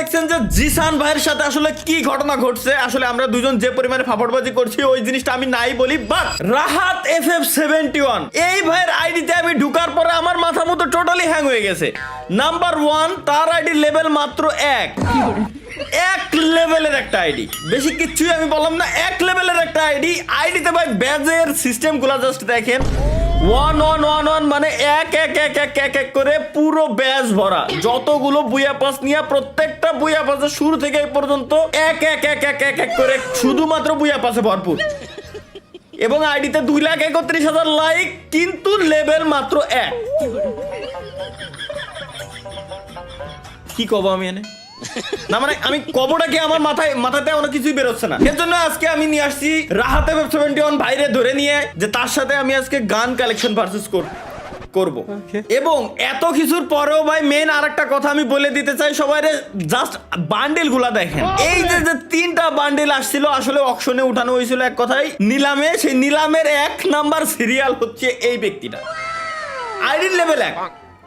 দেখছেন যে জিসান ভাইয়ের সাথে আসলে কি ঘটনা ঘটছে, আসলে আমরা দুজন যে পরিমাণে ফাফড়বাজি করছি ওই জিনিসটা আমি নাই বলি, বাট রাহাত FF71 এই ভাইয়ের আইডিতে আমি ঢুকার পরে আমার মাথা মতো টোটালি হ্যাং হয়ে গেছে। নাম্বার 1, তার আইডি লেভেল মাত্র 1 লেভেলের একটা আইডি, বেশি কিছুই আমি বললাম না, 1 লেভেলের একটা আইডিতে ভাই ব্যাজের সিস্টেম গুলা জাস্ট দেখেন, 1 মানে এক করে পুরো ব্যাজ ভরা, যতগুলো বুয়া পাস নিয়ে প্রত্যেকটা বুয়া পাসের শুরু থেকে এই পর্যন্ত এক করে শুধুমাত্র বুয়া পাসে ভরপুর, এবং আইডিতে 2,31,000 লাইক, কিন্তু লেভেল মাত্র 1। কি কব আমি এনে না, মানে আমি কবটা কি আমার মাথাতে অনেক কিছুই বেরোচ্ছে না। এর জন্য আজকে আমি নিয়ে আসছি রাহাত FF71 ভাইরে ধরে নিয়ে, যে তার সাথে আমি আজকে গান কালেকশন ভার্সেস করব। এবং এত কিছুর পরেও ভাই মেন আরেকটা কথা আমি বলে দিতে চাই সবাইরে, জাস্ট বান্ডেল গুলা দেখেন। এই যে 3টা বান্ডেল আসছিল আসলে অকশনে উঠানো হয়েছিল এক কথায় নিলামে, সেই নিলামের 1 নাম্বার সিরিয়াল হচ্ছে এই ব্যক্তিটা, আইডির লেভেল 1,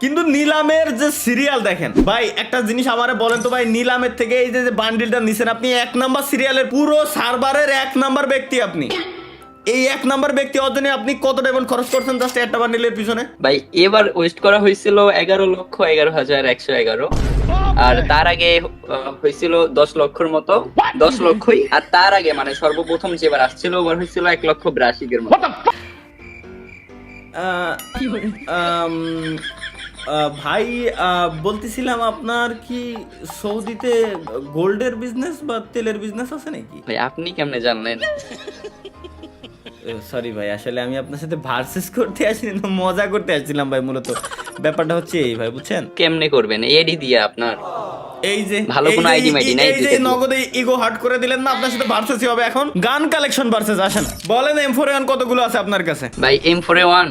কিন্তু নিলামের যে সিরিয়াল দেখেন ভাই। একটা জিনিস আমারে বলেন তো ভাই, নিলামের থেকে এই যে বান্ডিলটা নিছেন আপনি, 1 নাম্বার সিরিয়ালের পুরো সার্ভারের 1 নাম্বার ব্যক্তি আপনি, এই 1 নাম্বার ব্যক্তি অজনে আপনি কত ডায়মন্ড খরচ করছেন জাস্ট একটা বান্ডিলের পিছনে? ভাই এবার ওয়েস্ট করা হয়েছিল 11,11,111, আর তার আগে হয়েছিল 10 লক্ষের মতো, 10 লক্ষই। আর তার আগে মানে সর্বপ্রথম যেবার আসছিল ওবার হয়েছিল 1,82,000 মতো। ভাই বলতেছিলাম আপনার কি সৌদিতে গোল্ডের বিজনেস বা তেলের বিজনেস আছে নাকি? ভাই আপনি কেমনে জানলেন? সরি ভাই, আসলে আমি আপনার সাথে ভার্সেস করতে আসিনি, মজা করতে আসছিলাম ভাই। মূলত ব্যাপারটা হচ্ছে এই ভাই, বুঝছেন? কেমনে করবেন এডি দিয়ে আপনার? এই যে ভালো কোনো আইডি মাইডি নাই, এই যে নগদে ইগো হার্ট করে দিলেন না, আপনার সাথে ভার্সেসই হবে এখন। গান কালেকশন ভার্সেস আসেন, বলেন M4A1 কতগুলো আছে আপনার কাছে? ভাই M4A1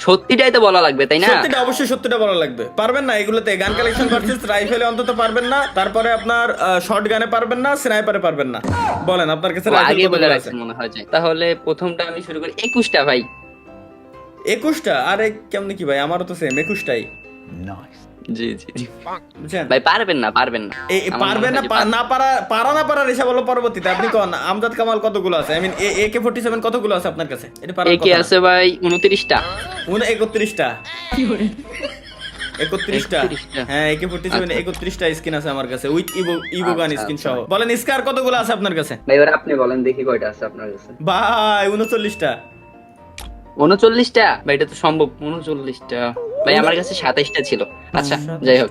সত্যিটাই তো বলা লাগবে তাই না? সত্যিটা, অবশ্যই সত্যিটা বলা লাগবে। পারবেন না এগুলোতে? গান কালেকশন ভার্সেস রাইফেলে অন্তত পারবেন না, তারপরে আপনার শর্ট গানে পারবেন না, স্নাইপারে পারবেন না। বলেন আপনার কাছে আগে বলে রাখছেন মনে হয়। তাহলে প্রথমটা আমি শুরু করি 21টা ভাই। 21টা? আরে কেমনে কি ভাই, আমারও তো সেম 21টাই। জি জি জি বুঝছেন ভাই, পারবেন না এই পারবেন না, না পারা রেশা বলো পরবর্তীতে। আপনি কোন আমজাদ কামাল কতগুলো আছে? আই মিন AK47 কতগুলো আছে আপনার কাছে? এটা পারার কথা। AK আছে ভাই 29টা। 31টা? 31টা? হ্যাঁ AK47 31টা স্কিন আছে আমার কাছে, উইথ ইভো গান স্কিন সহ। বলেন স্কার কতগুলো আছে আপনার কাছে? ভাই এবার আপনি বলেন দেখি কয়টা আছে আপনার কাছে। ভাই 39টা। 39টা? ভাই এটা তো সম্ভব। 39টা? ভাই আমার কাছে 27টা ছিল। আচ্ছা যাই হোক।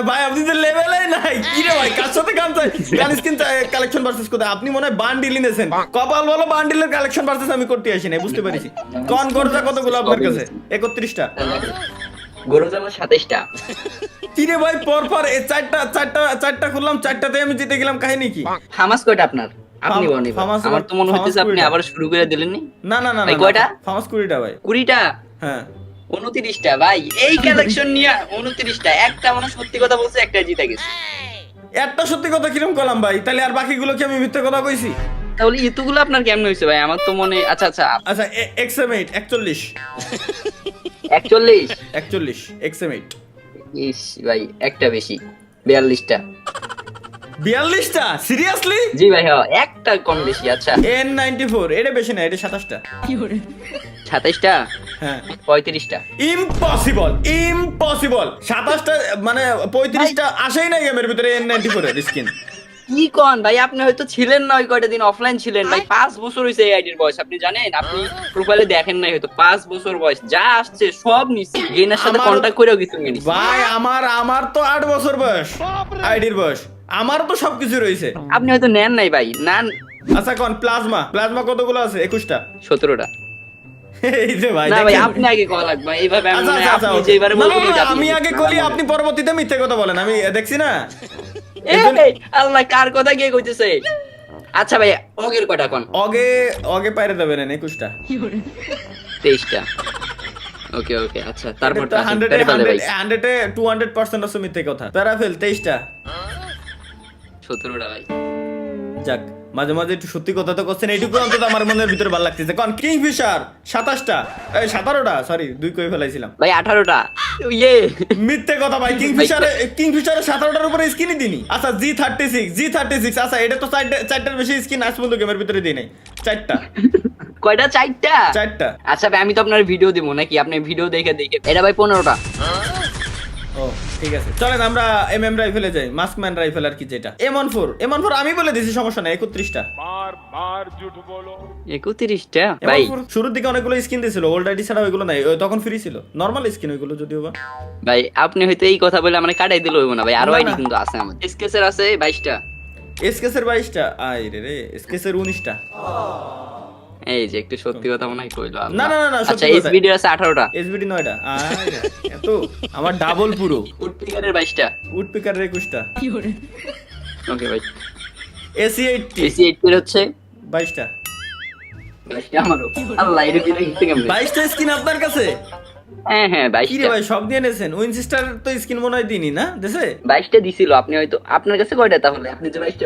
ভাই আপনি তো লেভেলে নাই কি রে ভাই, কার সাথে গান স্কিন কালেকশন ভার্সেস কোথায়? আপনি মনে হয় বান্ডিল নিয়েছেন, কপাল বলো বান্ডিলের কালেকশন ভার্সেস আমি করতে আসি না, বুঝতে পেরেছি। কোন গরজা কতগুলো আপনার কাছে? 31টা? গরজা আমার 27টা। কি রে ভাই, পর এই চারটা খুললাম, 4টাতে আমি জিতে গেলাম, কাহিনী কি? ফামাস কয়টা আপনার? আপনি বলেন। আমার তো মনে হচ্ছে আপনি আবার শুরু করে দিলেননি। না ভাই কয়টা? ফামাস 20টা ভাই। 20টা? হ্যাঁ 29টা ভাই। এই কালেকশন নিয়ে 29টা, একটা মানে সত্যি কথা বলছে, একটা জিতে গেছে। একটা সত্যি কথা কিরকম করলাম ভাই? তাহলে আর বাকিগুলো কি আমি মিথ্যা কথা কইছি? তাহলে এতগুলো আপনার কেমন হয়েছে ভাই? আমার তো মনে আচ্ছা XM8 41 41 XM8 ইস ভাই একটা বেশি 42টা। 42টা? সিরিয়াসলি? জি ভাই হ্যাঁ, একটা কম বেশি। আচ্ছা N94 এটা বেশি না, এটা 27টা। 27টা? হ্যাঁ 35টা। ইম্পসিবল 27টা মানে 35টা আসেই না গেমের ভিতরে N94 এর স্কিন। কি কোন ভাই, আপনি হয়তো ছিলেন না ওই কয়টা দিন, অফলাইন ছিলেন ভাই। 5 বছর হইছে এই আইডির বয়স, আপনি জানেন? আপনি প্রোফাইলে দেখেন নাই হয়তো। 5 বছর বয়স, যা আসছে সব নিছি। গেনার সাথে কন্টাক্ট করেও কিছু নিছি ভাই। আমার তো 8 বছর বয়স, আইডির বয়স, আমার তো সবকিছু রয়েছে। আপনি হয়তো নেন নাই ভাই। না আচ্ছা কোন প্লাজমা কতগুলো আছে? 21টা? 17টা? এই যে ভাই না ভাই আপনি আগে কল লাগবে এইভাবে। আপনি যেবারে বলবেন আমি আগে কলি, আপনি পরবর্তীতে মিথ্যে কথা বলেন, আমি দেখছি না। এই আল্লাহ, কার কথা কে কইতেছে? আচ্ছা ভাই অগের কয়টা কোন? অগে পাইরে দেবেন 21টা? 23টা? ওকে আচ্ছা তারপর তো 100 এ 200% আছে মিথ্যে কথা। প্যারাফেল 23টা? 17টা ভাই। যাক মাঝে মাঝে একটু সত্যি কথা তো করছেন, এইটুকু অন্তত আমার মনের ভিতরে ভালো লাগতেছে। কারণ কিংফিশার 27টা, 17টা, সরি 2 কই ফেলাইছিলাম ভাই 18টা। ইয়ে মিথ্যে কথা ভাই। কিংফিশারে 17টার উপরে স্কিনই দিনি। আচ্ছা G36, আচ্ছা এটা তো 4টার বেশি স্কিন আজ পর্যন্ত গেমের ভিতরে দিই নাই। 4টা কয়টা? 4টা। 4টা। আচ্ছা ভাই আমি তো আপনার ভিডিও দিব নাকি, আপনি ভিডিও দেখে এটা ভাই 15টা। ও ঠিক আছে, চলেন আমরা এমএম রাইফেলে যাই, মাস্কম্যান রাইফেল আর কি যেটা M14 আমি বলে দিছি, সমস্যা নাই। 31টা 31টা ভাই। M14 শুরুর দিকে অনেকগুলো স্কিন দিছিল, ওল্ড আইডি ছাড়া ওইগুলো নাই, তখন ফ্রি ছিল, নরমাল স্কিন ওইগুলো যদিও বা। ভাই আপনি হয়তো এই কথা বলে মানে কাটাই দিল হইব না ভাই, আরো না, আইডি না। কিন্তু আছে আমাদের। এসকেসের আছে 22টা। এসকেসের 22টা, আই রে এসকেসের 19টা। এই যে একটু সত্যি কথা মনে হয় কইলো আল্লাহ। না, আচ্ছা সত্যি কথা। এসবিডি আছে 18টা। এসবিডি 9টা, আই রে এত আমার ডাবল পুরো। উডপিকারের 22টা। উড পিকার 21টা। ওকে ভাই। এসি 80 এর হচ্ছে 22টা। 22টা আমারও। আল্লাহ এর ভিতরে হিটে কেমনে? 22টা স্কিন আপনার কাছে? হ্যাঁ কি রে 22টা। ভাই সব দিয়ে নেছেন? উইনচেস্টার তো স্কিন মনে হয় দিনি না দেশে? 22টা দিছিল, আপনি হয়তো আপনার কাছে কয়টা তাহলে? আপনি যে 22টা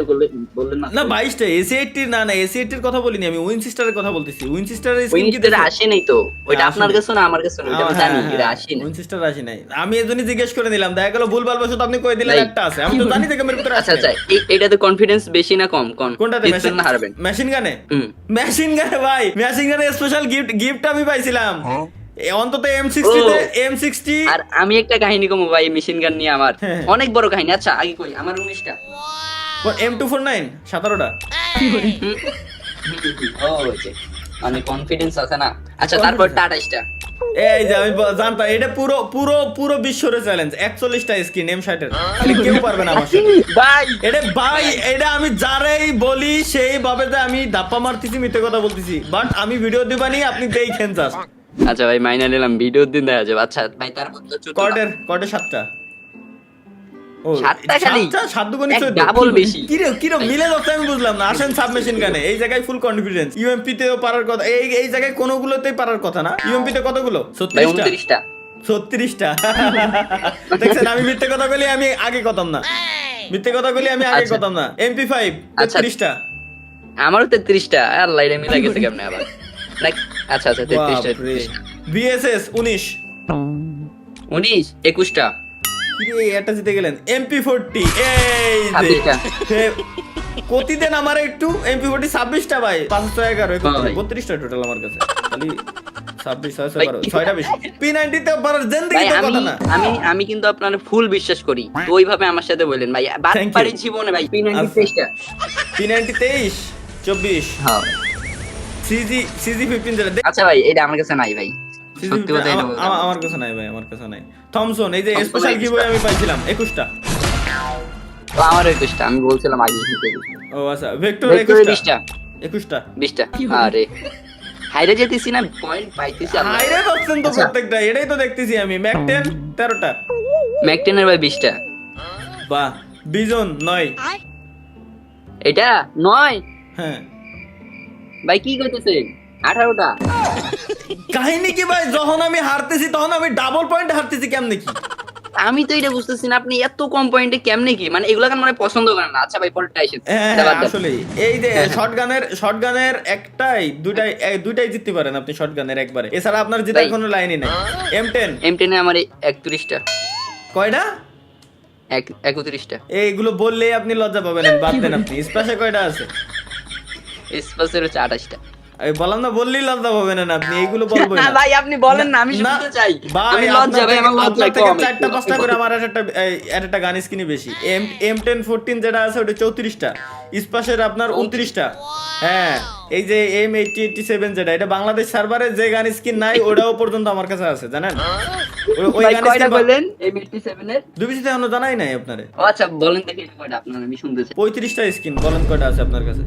বললেন না। না 22টা এসি 80 না এসি 80 এর কথা বলিনি আমি, উইনচেস্টারের কথা বলতেছি। উইনচেস্টারের স্কিন কি উইনচেস্টার আসে নাই তো, ওইটা আসে আপনার নাই। কাছে না আমার কাছে না, ওইটা আমি জানি এটা আসে নাই। উইনচেস্টার আসে নাই, আমি এজন্যই জিজ্ঞেস করে নিলাম। দেখা গেল ভুলভাল বশত আপনি কই দিলেন ভাই, একটা আছে, আমি তো জানি যে গেমের ভিতরে আচ্ছা আছে। আচ্ছা এটাতে কনফিডেন্স বেশি না কম? কোনটাতে? জিতবেন না হারবেন? মেশিন গানে? হুম। মেশিন গানে ভাই, মেশিন গানে স্পেশাল গিফট আমি পাইছিলাম। অন্তত M60 তে M60। আর আমি একটা কাহিনী কমু ভাই মেশিন গান নিয়ে, আমার হ্যাঁ। অনেক বড় কাহিনী। আচ্ছা আগে কই, আমার 19টা। M249 17টা। ও যে মানে কনফিডেন্স আছে না। আচ্ছা তারপর 28টা। এই যে আমি জানতাম এটা পুরো পুরো পুরো বিশ্বরে চ্যালেঞ্জ। 41টা স্কিন M60 এর, কেউ পারবে না আমার সাথে ভাই ভাই। এটা আমি যারাই বলি সেই ভাবে যে আমি ধাপ্পা মারতেছি, মিথ্যে কথা বলতেছি। বাট আমি ভিডিও দিবানি, আপনি দেখেন জাস্ট। আচ্ছা ভাই মাইনা নিলাম, ভিডিও দিন দেখা যাবে। আচ্ছা ভাই তারপর তো 14টা। কর্ডের 7টা। ও 7টা খালি? 7 দুগুণে এক 14। ডাবল বেশি। কিরে মিলে যাচ্ছে, আমি বুঝলাম না। আসেন সাবমেশিন গানে, এই জায়গায় ফুল কনফিডেন্স। ইউএমপি তেও পারার কথা, এই জায়গায় কোনগুলোতেই পারার কথা না। ইউএমপি তে কতগুলো? ভাই 36টা। 29টা। 36টা। দেখছেন আমি মিথ্যে কথা বলি, আমি আগে কতাম না। মিথ্যে কথা বলি আমি আগে আচ্ছা। কতাম না। MP5 আচ্ছা। 33টা। আমারও 33টা। আল্লাহ এটা মিলা গেছে কেমনে আবার? আচ্ছা আচ্ছা 33টা। VSS 19। 19 21টা। কিরে এটা জিতে গেলেন। MP40 এই যে 26টা। প্রতিদিন আমার একটু MP40 26টা ভাই। 511 ভাই। 32টা টোটাল আমার কাছে। খালি 26 6 ভাই। 12 6টা বেশি। P90 তে পারার জিন্দেগি ভাই তো আমি কথা না। আমি আমি কিন্তু আপনার ফুল বিশ্বাস করি, তো ওইভাবে আমার সাথে বললেন ভাই। Thank you. বাড়ি জীবনে ভাই P90 আচ্ছা। 23টা। P90 23 24 হ্যাঁ। CG 15 যেটা আচ্ছা ভাই এটা আমার কাছে নাই ভাই, সত্যি কথা এটা বলতে। আমার কাছে নাই ভাই, আমার কাছে নাই। থমসন এই যে Thompson স্পেশাল 21টা। গিভওয়ে আমি পাইছিলাম 21টা। ও আমার 21টা, আমি বলছিলাম আগে নিতে। ও আচ্ছা ভেক্টর Vector 21টা। 20টা। 21টা। আরে হাইরে যেতেছি না, পয়েন্ট পাইতেছি আল্লাহ। হাইরে পাচ্ছেন তো আচ্ছা। প্রত্যেকটা, এটাই তো দেখতেছি আমি। ম্যাক 10 13টা। ম্যাকটেনের ভাই 20টা। বাহ। বিজন 9। এটা 9 হ্যাঁ ভাই কি কইতেছেন? 18টা। কাহিনী কি ভাই, যখন আমি হারতেছি তখন আমি ডাবল পয়েন্ট হারতেছি কেমনে কি? আমি তো এটা বুঝতেছি না আপনি এত কম পয়েন্টে কেমনে কি, মানে এগুলা কেন মানে পছন্দ করেন না? আচ্ছা ভাই পরেরটা এসে আসলে এই যে শটগানের দুইটাই জিততে পারেন আপনি শটগানের একবারে, এছাড়া আপনার জেতার ভাই। কোনো লাইনই নাই। M10 এ আমার 31টা। কয়টা? 31টা। এইগুলো বললেই আপনি লজ্জা পাবেন, বাদ দেন আপনি। স্পেশে কয়টা আছে? স্পেসের হচ্ছে 28টা। আমি বললাম না, বললেই লজ্জা পাবেন না আপনি, এইগুলো বলবো না। ভাই আপনি বলেন না, আমি না, শুনতে চাই। ভাই, আমি লজ্জা ভাই, আমার লজ্জা আপনার থেকে কম। 4টা 5টা করে আমার একটা গান স্কিনই বেশি। M10 14 যেটা আছে ওটা 34টা। স্পেশের আপনার 29টা। হ্যাঁ এই যে M8087 যেটা, এটা বাংলাদেশ সার্ভারে যে গান স্কিন নাই ওটাও পর্যন্ত আমার কাছে আছে, জানেন? ওই ভাই গান কয়টা বলেন? M87 এর দুবিশিতে এখনো জানাই নাই আপনারে। ও আচ্ছা বলেন দেখি কয়টা আপনার, আমি শুনতে চাই। 35টা স্কিন, বলেন কয়টা আছে আপনার কাছে?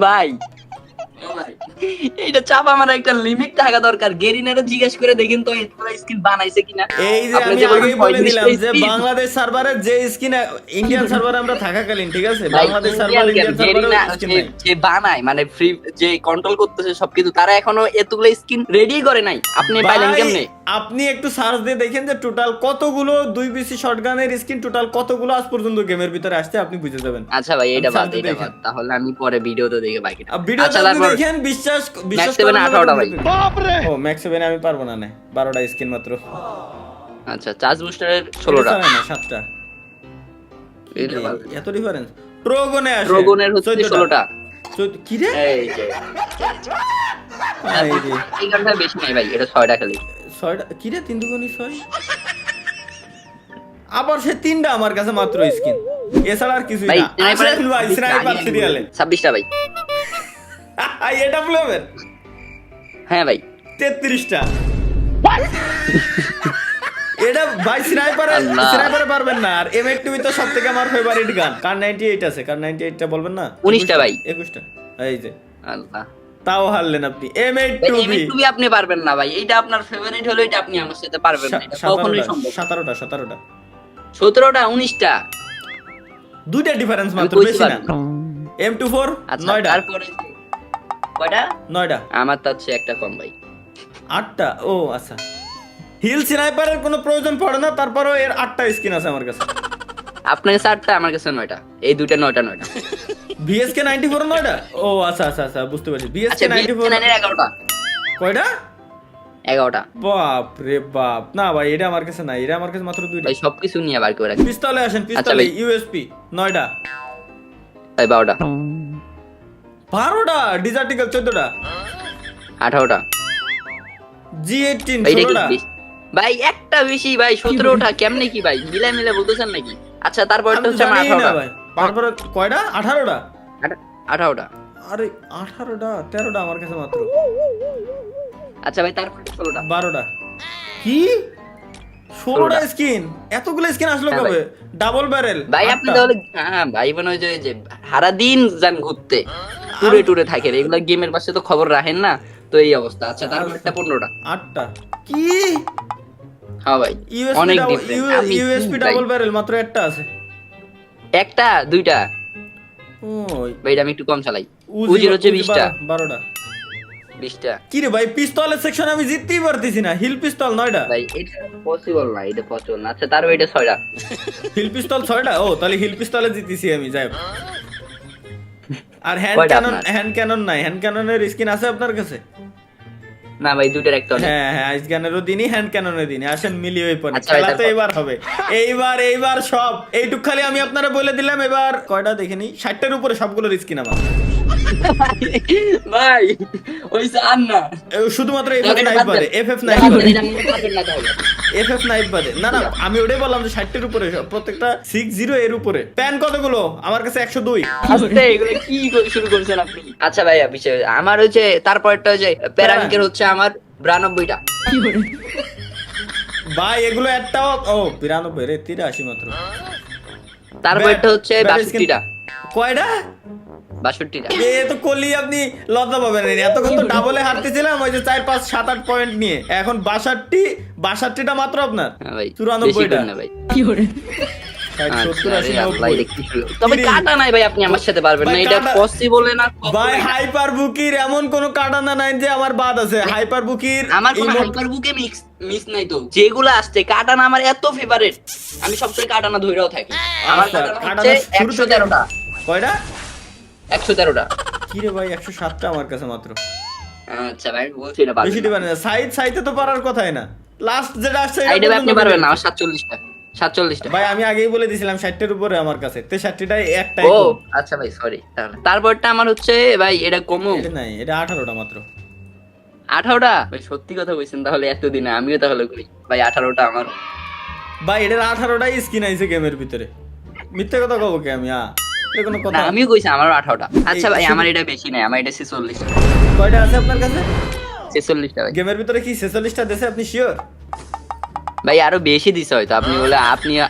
ভাই এইটা চাপ আমার একটা লিমিট থাকা দরকার। গেরিনারে জিজ্ঞেস করে দেখেন তো এতগুলো স্কিন বানাইছে কিনা। এই যে আপনি আমি যে বলেন আগেই বলে 35টা দিলাম যে skin। বাংলাদেশ সার্ভারে যে স্কিন, ইন্ডিয়ান সার্ভারে আমরা থাকাকালীন, ঠিক আছে, ভাই, বাংলাদেশ সার্ভার ইন্ডিয়ান ইন্ডিয়ান সার্ভারে গেরিনা স্কিন নাই। যে বানায় মানে ফ্রি যে কন্ট্রোল করতেছে সবকিছু, তারা এখনো এতগুলো স্কিন রেডি করে নাই। আপনি পাইলেন ভাই, কেমনে? আপনি একটু সার্চ দিয়ে দেখেন যে টোটাল কতগুলো 2 পিসি শটগানের স্কিন টোটাল কতগুলো আজ পর্যন্ত গেমের ভিতরে আসছে, আপনি বুঝে যাবেন। আচ্ছা ভাই এটা আমি বাদ সামনে এটা দেখেন। বাদ, তাহলে আমি পরে ভিডিওতে দেখে বাকিটা। ভিডিওতে আচ্ছা আপনি তারপর দেখেন, বিশ্বাস Max 7 করেন না 18টা ভাই। ও ম্যাক্স 7 আমি পারবো না, 12টা স্কিন মাত্র। আচ্ছা চার্জ বুস্টারের 16টা, 7টা। এটা ভালো। এত ডিফারেন্স। প্রোগনে আসে ড্রাগনের হচ্ছে 16টা। কি রে? এই যে এই রে, এই গানটা বেশি নাই ভাই, এটা 6টা খালি। 6টা কি রে? 3 দুগুণী 6। আবার সে 3টা আমার কাছে মাত্র স্কিন, এছাড়া আর কিছুই ভাই না। আসেন ভাই স্নাইপার সিরিয়ালে 26টা ভাই। এটা ফ্লেভার হ্যাঁ ভাই 33টা। এটা ভাই স্নাইপারে আল্লাহ। স্নাইপারে পারবেন না। আর M82 তো সবথেকে আমার ফেভারিট গান। কার 98 আছে, কার 98টা বলবেন না? 19টা ভাই। 21টা। এই যে আল্লাহ তাও হারলেন আপনি। ভাই, M82 M2 আপনি পারবেন না ভাই, এইটা আপনার ফেভারিট হলো, এটা আপনি আমার সাথে পারবেন না, এটা কখনোই সম্ভব না। 17টা 17টা 19টা দুইটা ডিফারেন্স আমি মাত্র, কইতে বেশি না। পারবো। M24 আচ্ছা 9টা তারপরে কয়টা? 9টা আমার তো হচ্ছে একটা কম ভাই। 8টা। ও আচ্ছা, হিল স্নাইপারের কোনো প্রয়োজন পড়ে না, তারপরও এর 8টা স্কিন আছে আমার কাছে। আপনার কাছে 8টা, আমার কাছে 9টা, এই দুইটা 9টা। VSK 94 9টা। ও আচ্ছা আচ্ছা আচ্ছা, বুঝতে পারছি। VSK আচ্ছা 94 11টা। কয়টা? 11টা বাপ রে বাপ, না ভাই এটা আমার কাছে নাই, এটা আমার কাছে মাত্র 2টা। ভাই সবকিছু নিয়ে বার করে রাখি। পিস্তলে আসেন, আচ্ছা পিস্তলে ভাই। USP 9টা। ভাই 12টা 12টা। ডিজার্টিক্যাল 14টা। 18টা G18 ভাই, এটা কি 16টা। বেশি? ভাই একটা বেশি ভাই, 17টা কেমনে কি ভাই, মিলে বলতেছেন নাকি? আচ্ছা তারপরটা আমি তো হচ্ছে আমার জানিই না 18টা। ভাই। তারপরে কয়টা? 18টা। 18টা আরে 18টা 13টা আমার কাছে মাত্র। আচ্ছা ভাই তারপরটা 16টা 12টা। কি 16টা স্কিন? এতগুলো স্কিন আসলো হ্যাঁ কবে? ডাবল ব্যারেল ভাই আপনি তাহলে, হ্যাঁ ভাই মনে হয় যে সারা দিন যান ঘুরতে, টুরে থাকেন, এগুলা গেমের পাশে তো খবর রাখেন না, তো এই অবস্থা। আচ্ছা তারপরটা 15টা। 8টা। কি হ্যাঁ ভাই অনেক ডিফারেন্ট। ইউএসপি ডাবল ব্যারেল মাত্র একটা আছে। একটা দুইটা ওই ভাই, এটা আমি একটু কম চালাই। উজির হচ্ছে 20টা 12টা। 20টা কি রে ভাই, পিস্তলের সেকশন আমি জিততেই পারতেছি না। হিল পিস্তল 9টা। ভাই এটা পসিবল না, এটা পসিবল না। আচ্ছা তারপর এটা 6টা। হিল পিস্তল 6টা। ও তাহলে হিল পিস্তলে জিতেছি আমি, যাই হোক। আর কয়টা আপনার? হ্যান্ড ক্যানন নাই। হ্যান্ড ক্যাননের স্কিন আছে আপনার কাছে? না ভাই দুইটার একটা অনেক। হ্যাঁ আইস গানেরও দিনই, হ্যান্ড ক্যাননের দিনই। আসেন মিলি ওই পরে আচ্ছা ভাই, খেলা তো তারপর? এবার হবে। এইবার সব এইটুক খালি আমি আপনারা বলে দিলাম। এবার কয়টা দেখেনি? 60টার উপরে সবগুলোর স্কিন আমার। ভাই ওই সান না, শুধুমাত্র তাহলে FF এটা নাইফ বাদ বাদে। দেন। FF না, নাইফ আপনি বাদে। এটা মনে করবেন না তাহলে। FF নাইফ বাদে। না আমি ওটাই বললাম যে 60টার উপরে সব, প্রত্যেকটা 60 এর উপরে। প্যান কতগুলো? আমার কাছে 102। আস্তে এগুলো কি শুরু করেছেন আপনি? আচ্ছা ভাই বিষয় আমার হচ্ছে তারপরটা হচ্ছে প্যারাঙ্কের হচ্ছে আমার 92টা। ভাই এগুলো একটাও, ও 92 রে, 83 মাত্র। তারপরটা হচ্ছে ব্যাট স্কিন 62টা। কয়টা? 62টা এ তো করলি আপনি লজ্জা পাবেন না। এতক্ষণ তো ডাবলে হারতেছিলাম ওই যে 4 5 7 8 পয়েন্ট নিয়ে। এখন 62টা মাত্র আপনার। হ্যাঁ ভাই 94টা। না ভাই। 60 70 আরে 80 আল্লাহ, 90। এটা কি শুরু? তবে কাটা নাই ভাই, আপনি আমার সাথে পারবেন না, ভাই, এটা কাটা- পসিবল না। ভাই হাইপার বুকির এমন কোন কাটানা নাই যে আমার বাদ আছে। হাইপার বুকির আমার কোনো হাইপার বুকে মিস নাই তো, যেগুলো আসছে কাটানা আমার এত ফেভারিট, আমি সবসময় কাটানা ধইরাও থাকি। আমার আচ্ছা, কাটানা কাটানা হচ্ছে শুরু থেকে- 113টা। কয়টা? 113টা। কি রে ভাই, 107টা আমার কাছে মাত্র। আচ্ছা ভাই বলছি না বেশি পারবেন দিবেন না। সাইতে তো পারার কথাই না। লাস্ট যেটা আসছে এটা আইডিয়া আপনি পর্যন্ত পারবেন না, দিবেন। আমার 47টা। ভাই আমি আগেই বলে দিছিলাম 60টার উপরে আমার কাছে। 63টাই একটাই ও কম। আচ্ছা ভাই সরি। তারপরটা আমার হচ্ছে ভাই এটা কমু এটা নাই, এটা 18টা মাত্র। 18টা। ভাই সত্যি কথা বলছেন তাহলে, এতদিনে আমিও তাহলে করি ভাই 18টা আমার। ভাই এটার 18টাই স্কিন আইছে গেমের ভিতরে। মিথ্যা কথা কব কি আমি? এটা কোনো না কথা? আমিও কইছি আমার 18টা। আচ্ছা ভাই শুধু- আমার এটা বেশি নাই, আমার এটা 46টা। কয়টা আছে আপনার কাছে 46টা ভাই। গেমের ভিতরে? কি 46টা দেশে? আপনি শিওর? ভাই আরো বেশি দিছে হয়তো, আপনি বলে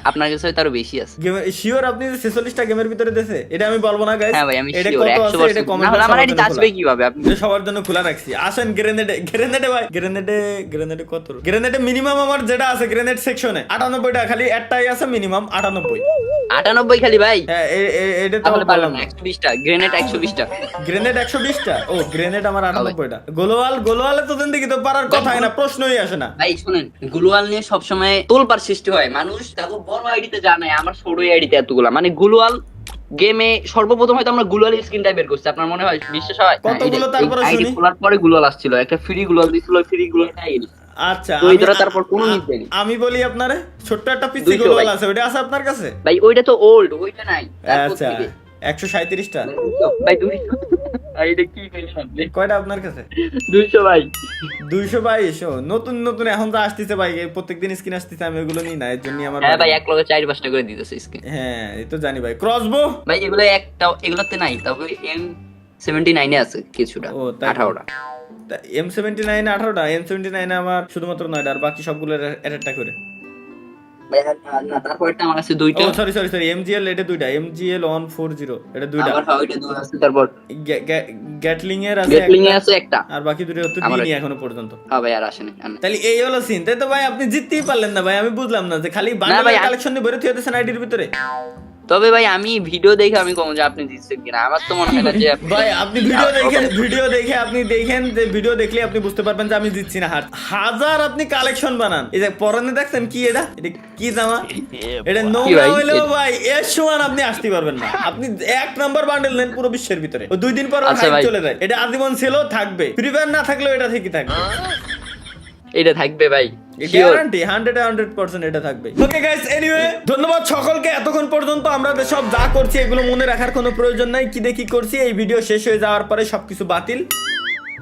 আপনার কাছে হয়তো আরো বেশি আছে। শিওর আপনি যে 46টা গেমের ভিতরে দেশে? এটা আমি বলবো না গাইস। হ্যাঁ ভাই আমি এটা শিওর কত আছে 100%। এটা না কমেন্ট হলে আমার আইডি আসবে কিভাবে? আপনি এটা সবার জন্য খোলা রাখছি। আসেন গ্রেনেডে ভাই। গ্রেনেডে কত? গ্রেনেডে মিনিমাম আমার যেটা আছে গ্রেনেড সেকশনে 98টা, খালি একটাই আছে মিনিমাম 98। 98 খালি ভাই। হ্যাঁ এটা তো তাহলে পারলাম বললাম না। 120টা গ্রেনেড, 120টা গ্রেনেড 120টা। ও গ্রেনেড আমার 98টা। গোলওয়ালে তো জিন্দেগি তো পারার কথাই না, প্রশ্নই আসে না। ভাই শুনেন, গ্লোয়াল নিয়ে সবসময় তোলপাড় সৃষ্টি হয়, মানুষ তাকে বড় আইডিতে জানায়, আমার ছোট আইডিতে এতগুলা, মানে গ্লোয়াল গেমে সর্বপ্রথম হয়তো আমরা গ্লোয়াল স্ক্রিনটা বের করছি, আপনার মনে হয় বিশ্বাস হয়? কতগুলো তারপরে আইডি শুনি? খোলার পরে গ্লোয়াল আসছিল, একটা ফ্রি গ্লোয়াল দিছিল, ফ্রি গ্লোয়ালটা আইডি আচ্ছা তো এই ধরে তারপর কোনো নিজ দেয়নি। আমি বলি আপনারে, ছোট্ট একটা পিসি 200 গোলওয়াল ভাই। আছে, ওটা আছে আপনার কাছে? ভাই ওইটা তো ওল্ড, ওইটা নাই। তারপর আচ্ছা থেকে 137টা। ভাই 200 আইডি কি কইছেন আপনি? কয়টা আপনার কাছে? 200 ভাই। 222। ও নতুন নতুন এখন তো আসতেছে ভাই, প্রত্যেকদিন স্কিন আসতেছে, আমি ওগুলো নিই না, এর জন্য আমার হ্যাঁ ভাই, এক লগে 4-5টা করে দিতেছে স্ক্রিন। হ্যাঁ এই তো জানি ভাই। ক্রসবো ভাই এগুলো একটা, এগুলোতে নাই, তবে M79 এ আছে কিছুটা, ও, তাই? 18টা। M79 18টা। M79 আমার শুধুমাত্র 9টা, আর বাকি সবগুলো একটা করে। ভাই আর না, তারপরটা আমার আছে ও 2টা। সরি MGL এটা 2টা, MGL 140 এটা 2টা। আমার হয় ওইটা 2 আছে, তারপর গ্যাটলিং এর আছে গেটলিং এ একটা, আছে একটা। আর বাকি দুটো তো আমার দিইনি এখনো পর্যন্ত। হ্যাঁ ভাই আর আসেনি। তাহলে এই হলো সিন, তাই তো ভাই? আপনি জিততেই পারলেন না ভাই, আমি বুঝলাম না যে খালি ভাই, বান্ডেল কালেকশন নিয়ে বেরোতে হতেছেন আইডির ভিতরে। তবে ভাই আমি ভিডিও দেখে আমি কম যে আপনি জিতছেন কিনা, আমার তো মনে হয় না যে ভাই আপনি ভিডিও দেখে আপনি দেখেন যে ভিডিও দেখলে আপনি বুঝতে পারবেন যে আমি জিতছি না। হাজার আপনি কালেকশন বানান, এই যে পরনে দেখছেন কি, এটা কি জামা? এটা নোংরা ভাই? হইলেও ভাই এর সমান আপনি আসতে পারবেন না। আপনি 1 নাম্বার বান্ডেল নেন পুরো বিশ্বের ভিতরে, ও 2 দিন পর আচ্ছা হাইপ ভাই। চলে যায়। এটা আজীবন ছিল, থাকবে। ফ্রি ফায়ার না থাকলেও এটা ঠিকই থাকবে, এটা থাকবে ভাই, গ্যারান্টি 100% এটা থাকবে। ওকে গাইস, এনিওয়ে ধন্যবাদ সকলকে এতক্ষণ পর্যন্ত। আমরা সব যা করছি এগুলো মনে রাখার কোনো প্রয়োজন নাই, কি দেখি করছি। এই ভিডিও শেষ হয়ে যাওয়ার পরে সবকিছু বাতিল।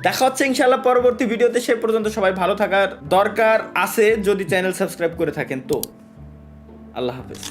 দেখা হচ্ছে ইনশাআল্লাহ পরবর্তী ভিডিওতে। সে পর্যন্ত সবাই ভালো থাকার দরকার আছে, যদি চ্যানেল সাবস্ক্রাইব করে থাকেন তো। আল্লাহ হাফেজ।